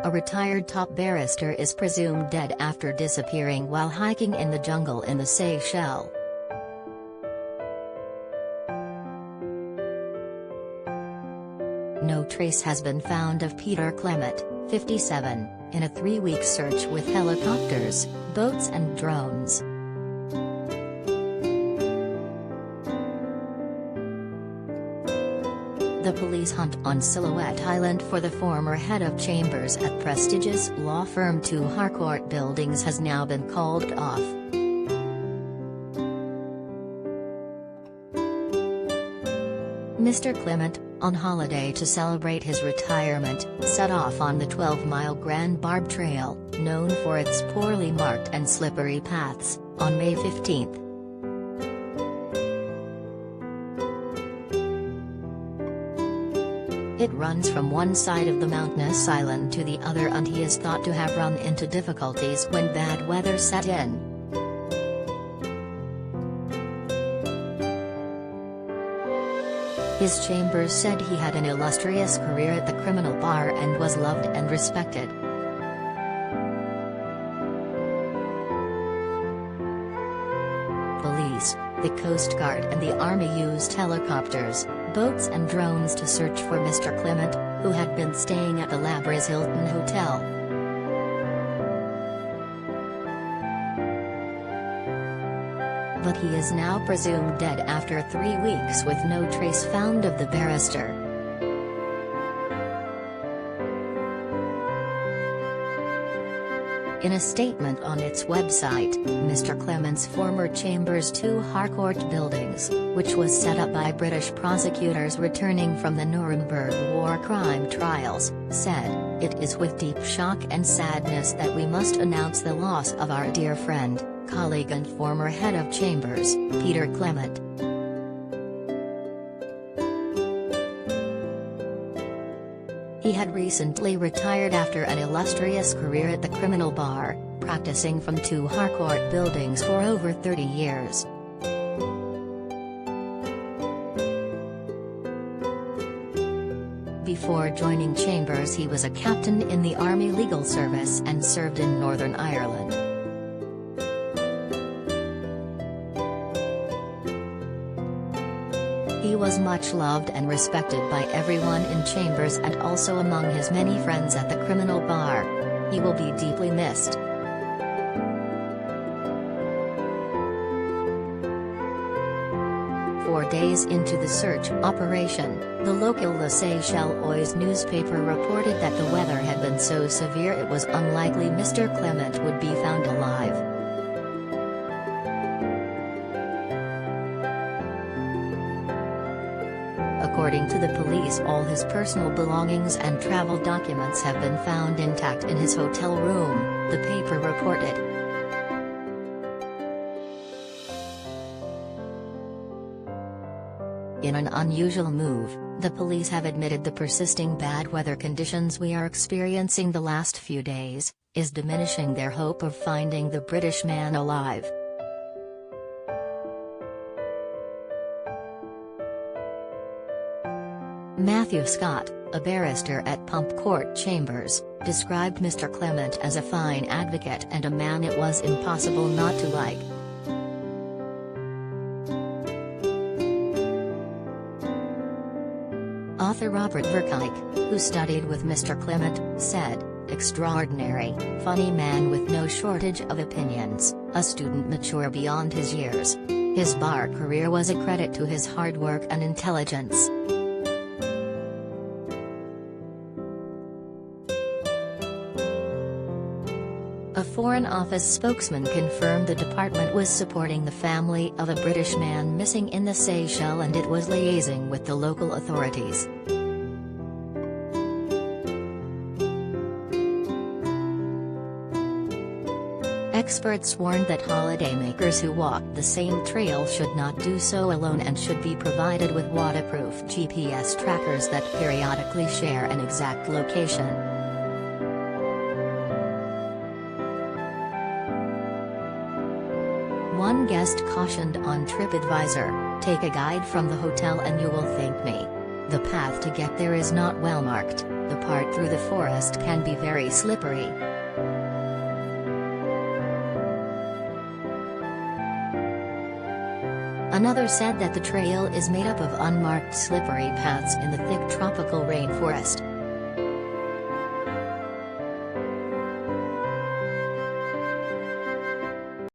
A retired top barrister is presumed dead after disappearing while hiking in the jungle in the Seychelles. No trace has been found of Peter Clement, 57, in a 3-week search with helicopters, boats and drones. The police hunt on Silhouette Island for the former head of chambers at prestigious law firm 2 Harcourt Buildings has now been called off. Mr. Clement, on holiday to celebrate his retirement, set off on the 12-mile Grande Barbe trail, known for its poorly marked and slippery paths, on May 15. It runs from one side of the mountainous island to the other, and he is thought to have run into difficulties when bad weather set in. His chambers said he had an illustrious career at the criminal bar and was loved and respected. Police, the Coast Guard and the Army used helicopters, boats and drones to search for Mr. Clement, who had been staying at the Labrador's Hilton Hotel. But he is now presumed dead after 3 weeks with no trace found of the barrister. In a statement on its website, Mr. Clement's former chambers 2 Harcourt Buildings, which was set up by British prosecutors returning from the Nuremberg war crime trials, said, "It is with deep shock and sadness that we must announce the loss of our dear friend, colleague and former head of chambers, Peter Clement. He had recently retired after an illustrious career at the criminal bar, practicing from 2 Harcourt Buildings for over 30 years. Before joining Chambers, he was a captain in the Army Legal Service and served in Northern Ireland. He was much loved and respected by everyone in Chambers and also among his many friends at the criminal bar. He will be deeply missed." Four days into the search operation, the local Le Seychelles newspaper reported that the weather had been so severe it was unlikely Mr. Clement would be found alive. According to the police, all his personal belongings and travel documents have been found intact in his hotel room, the paper reported. In an unusual move, the police have admitted the persisting bad weather conditions we are experiencing the last few days is diminishing their hope of finding the British man alive. Matthew Scott, a barrister at Pump Court Chambers, described Mr. Clement as a fine advocate and a man it was impossible not to like. Author Robert Verkuyk, who studied with Mr. Clement, said, "Extraordinary, funny man with no shortage of opinions, a student mature beyond his years. His bar career was a credit to his hard work and intelligence." A Foreign Office spokesman confirmed the department was supporting the family of a British man missing in the Seychelles and it was liaising with the local authorities. Experts warned that holidaymakers who walk the same trail should not do so alone and should be provided with waterproof GPS trackers that periodically share an exact location. One guest cautioned on TripAdvisor, "Take a guide from the hotel and you will thank me. The path to get there is not well marked, the part through the forest can be very slippery. Another said that the trail is made up of unmarked slippery paths in the thick tropical rainforest.